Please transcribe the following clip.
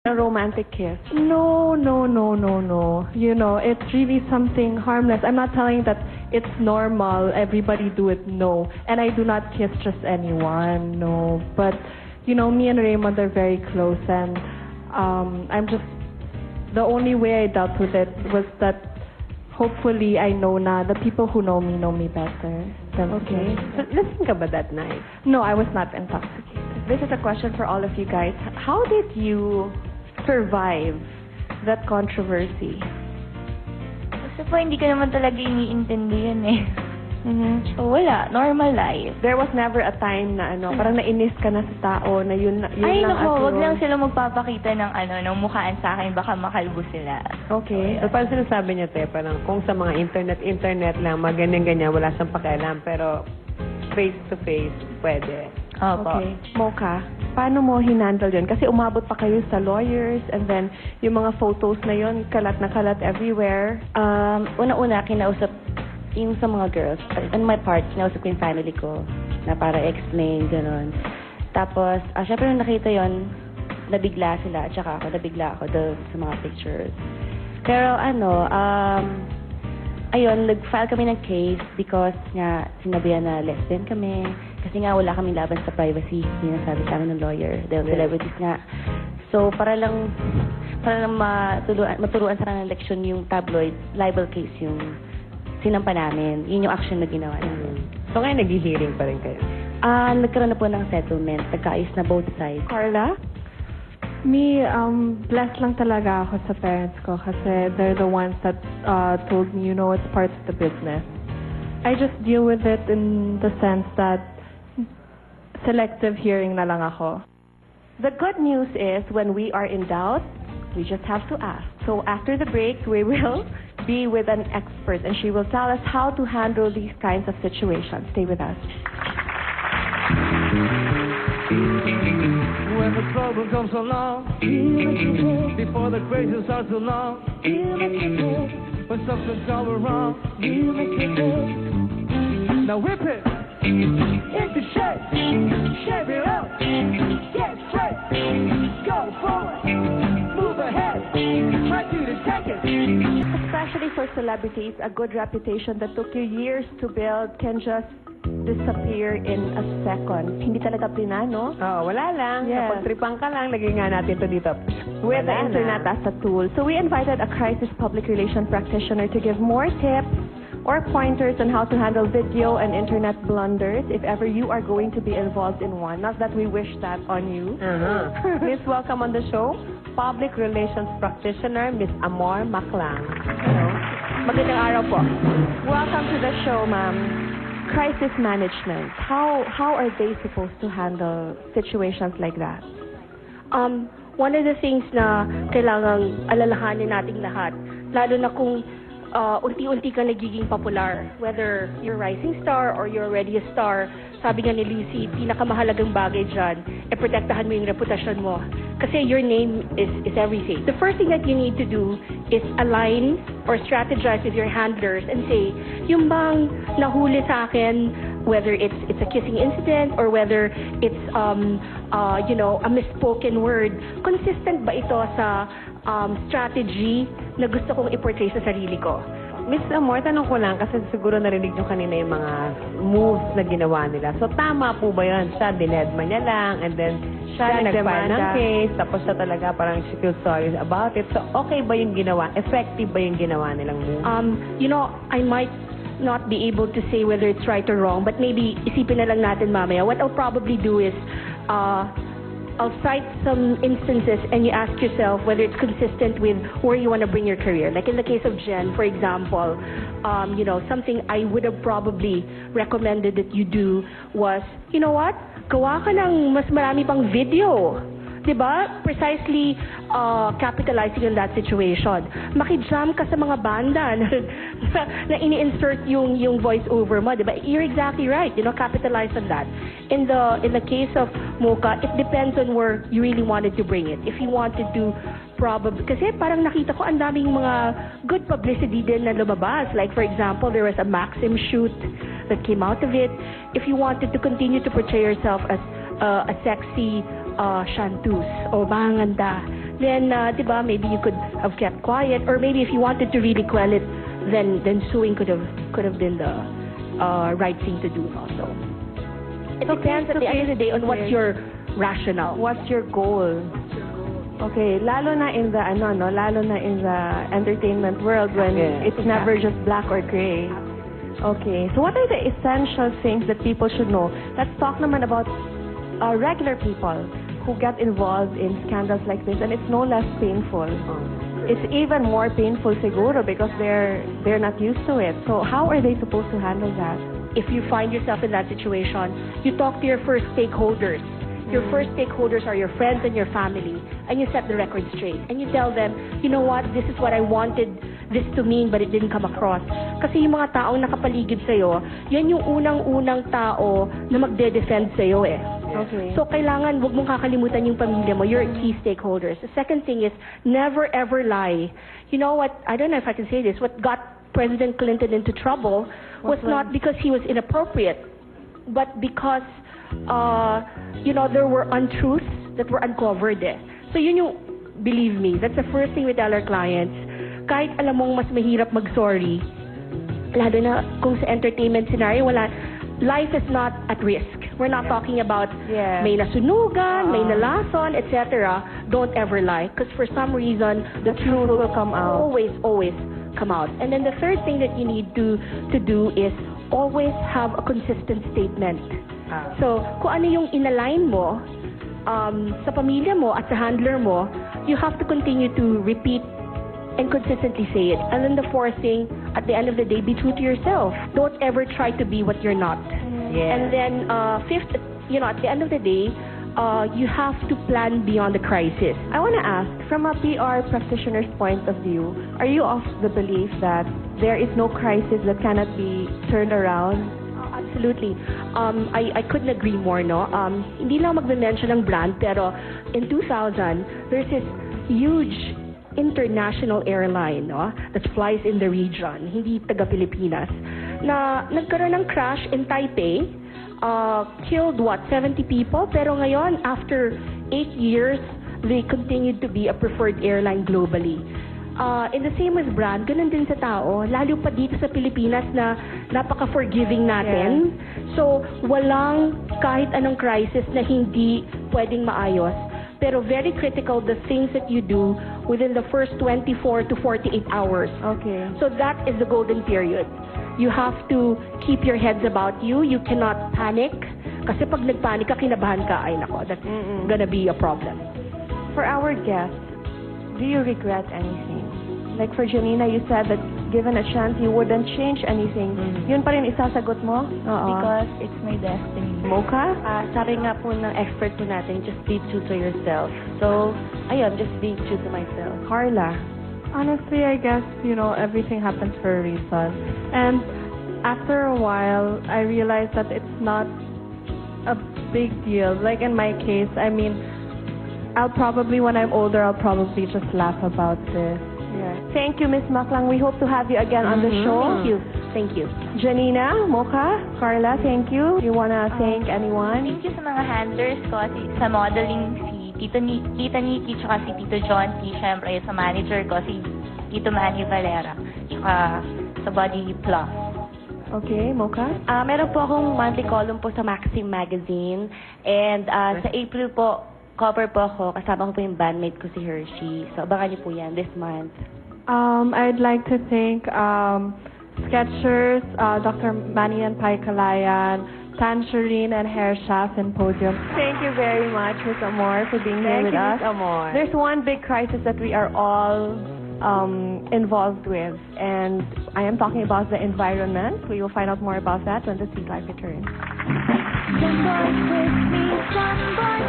A romantic kiss. No, no, no, no, no. You know, it's really something harmless. I'm not telling that it's normal, everybody do it, no. And I do not kiss just anyone, no. But, you know, me and Raymond are very close, and I'm just, the only way I dealt with it was that hopefully I know na the people who know me better. Okay. So, lasing ka ba that night? No, I was not intoxicated. This is a question for all of you guys. How did you survive that controversy? Kasi po, hindi ko naman talaga iniintindi yun eh. So, wala. Normal life. There was never a time na parang nainis ka na sa tao na yun Ay, lang naku, wag lang sila magpapakita ng ng mukhaan sa akin, baka makalbo sila. Okay. So, parang sinasabi niya, te, parang kung sa mga internet lang, mga ganyan-ganyan, wala siyang pakialam, pero face-to-face, pwede. Opo. Okay. Mocha, paano mo hinandle yun? Kasi umabot pa kayo sa lawyers, and then yung mga photos na yun, kalat na kalat everywhere. Una-una, kinausap yung sa mga girls. On my part, kinausap ko yung family ko na para explain, gano'n. Tapos, syempre nung nakita yon, nabigla sila, at saka ako, nabigla ako sa mga pictures. Pero ayun, nag-file kami ng case because nga sinabihan na lesbian kami. Kasi nga wala kaming laban sa privacy, yun ang sabi sa amin ng lawyer, dahil celebrities nga. So, para lang maturuan sa ng leksyon yung tabloid, libel case yung sinampa namin. Yun yung action na ginawa namin. So, ngayon nag-hearing pa rin kayo? Nagkaroon na po ng settlement. Nagkaayos na both sides. Carla? Me, blessed lang talaga ako sa parents ko kasi they're the ones that told me, you know, it's part of the business. I just deal with it in the sense that selective hearing na lang ako. The good news is when we are in doubt, we just have to ask. So after the break, we will be with an expert and she will tell us how to handle these kinds of situations. Stay with us. When the trouble comes along, before the crazy starts to long, when something's going wrong, now whip it into shape, shape it up, get straight, go forward, move ahead, try to take it. Especially for celebrities, a good reputation that took you years to build can just disappear in a second. Hindi talaga plinano. Oo, wala lang. Yes. Kapag tripang ka lang, lagay nga natin ito dito. With the Wala internet na. as a tool. So we invited a crisis public relation practitioner to give more tips or pointers on how to handle video and internet blunders if ever you are going to be involved in one. Not that we wish that on you. Miss, welcome on the show. Public Relations Practitioner, Miss Amor Maclang. Hello. Magandang araw po. Welcome to the show, ma'am. Crisis management. How are they supposed to handle situations like that? One of the things na kailangang alalahanin nating lahat, lalo na kung unti-unti ka nagiging popular, whether you're rising star or you're already a star, sabi nga ni Lizzie, pinakamahalagang bagay dyan, protektahan mo yung reputasyon mo. Kasi your name is everything. The first thing that you need to do is align or strategize with your handlers and say, yung bang nahuli sa akin, whether it's a kissing incident or whether it's a misspoken word, consistent ba ito sa strategy na gusto kong i-portray sa sarili ko? Miss Amor, tanong ko lang, kasi siguro narinig nyo kanina yung mga moves na ginawa nila. So, tama po ba yun? Siya, dinedma niya lang, and then siya nag-file ng case, tapos siya talaga parang she feels sorry about it. So, okay ba yung ginawa? Effective ba yung ginawa nilang move? I might not be able to say whether it's right or wrong, but maybe isipin na lang natin mamaya. What I'll probably do is, I'll cite some instances and you ask yourself whether it's consistent with where you want to bring your career. Like in the case of Jen, for example, something I would have probably recommended that you do was, you know what? Gawa ka ng mas marami pang video. Diba? Precisely capitalizing on that situation. Makijam ka sa mga banda na ini-insert yung voice over mo, diba? You're exactly right. Capitalize on that. In the case of Mocha, it depends on where you really wanted to bring it. If you wanted to probably, kasi parang nakita ko ang daming mga good publicity din na lumabas. Like for example, there was a Maxim shoot that came out of it. If you wanted to continue to portray yourself as a sexy chanteuse o banganda, then, diba, maybe you could have kept quiet, or maybe if you wanted to really quell it, then suing could have been the right thing to do also. It depends at the end of the day on what's your rationale. What's your goal? Okay, lalo na in the lalo na in the entertainment world when it's never just black or gray. Okay, so what are the essential things that people should know? Let's talk naman about regular people who get involved in scandals like this, and it's no less painful. It's even more painful siguro because they're not used to it. So how are they supposed to handle that? If you find yourself in that situation, you talk to your first stakeholders. Your first stakeholders are your friends and your family, and you set the record straight. And you tell them, you know what, this is what I wanted this to mean, but it didn't come across. Kasi yung mga taong nakapaligid sa'yo, yan yung unang-unang tao na magde-defend sa'yo eh. Okay. So, kailangan, huwag mong kakalimutan yung pamilya mo, your key stakeholders. The second thing is, never ever lie. You know what, I don't know if I can say this, what got President Clinton into trouble was not because he was inappropriate, but because there were untruths that were uncovered eh. So yun yung, believe me, that's the first thing we tell our clients. Kahit alam mong mas mahirap mag-sorry, lalo na kung sa entertainment scenario, life is not at risk. We're not talking about may nasunugan, may nalason, etc. Don't ever lie. Because for some reason, the truth will come out. Always come out. And then the third thing that you need to do is always have a consistent statement. So, kung ano yung inalign mo sa pamilya mo at sa handler mo, you have to continue to repeat and consistently say it. And then the fourth thing, at the end of the day, be true to yourself. Don't ever try to be what you're not. And then fifth, at the end of the day, you have to plan beyond the crisis. I want to ask, from a PR practitioner's point of view, are you of the belief that there is no crisis that cannot be turned around? Absolutely. I couldn't agree more, no? Hindi lang magme-mention ng brand, pero in 2000, there's this huge international airline, no, that flies in the region, hindi taga-Pilipinas, na nagkaroon ng crash in Taipei, killed 70 people, pero ngayon, after 8 years, they continued to be a preferred airline globally. In the same with brand, ganun din sa tao, lalo pa dito sa Pilipinas na napaka-forgiving natin. So, walang kahit anong crisis na hindi pwedeng maayos. Pero very critical the things that you do within the first 24 to 48 hours. Okay. So that is the golden period. You have to keep your heads about you. You cannot panic. Kasi pag nagpanic ka, kinabahan ka, ay nako, that's gonna be a problem. For our guests, do you regret anything? Like for Janina, you said that given a chance, you wouldn't change anything. Yun pa rin isasagot mo? Because it's my destiny. Mocha? Sabi nga po ng expert po natin, just be true to yourself. So, ayun, just being true to myself. Carla? Honestly, I guess, everything happens for a reason. And after a while, I realized that it's not a big deal. Like in my case, I mean, when I'm older, I'll probably just laugh about this. Yeah. Thank you, Ms. Maklang. We hope to have you again on the show. Thank you. Janina, Mocha, Carla, thank you. Do you want to thank anyone? Thank you sa mga handlers ko, sa modeling, si Tita Nikki, tsaka si Tito John T. Siyempre, sa manager ko, si Tito Manny Valera, tsaka sa Body Plus. Okay, Mocha? Meron po akong monthly column po sa Maxim Magazine. And sa April po, cover po ako. Kasama ko po yung bandmate ko si Hershey. So, abangan niyo po yan this month. I'd like to thank Skechers, Dr. Manian Paikalayan, Tangerine and Hair Shaft and Podium. Thank you very much, Ms. Amor, for being here with us. Amor. There's one big crisis that we are all involved with, and I am talking about the environment. We will find out more about that when the SweetLife returns. Somebody take me, somebody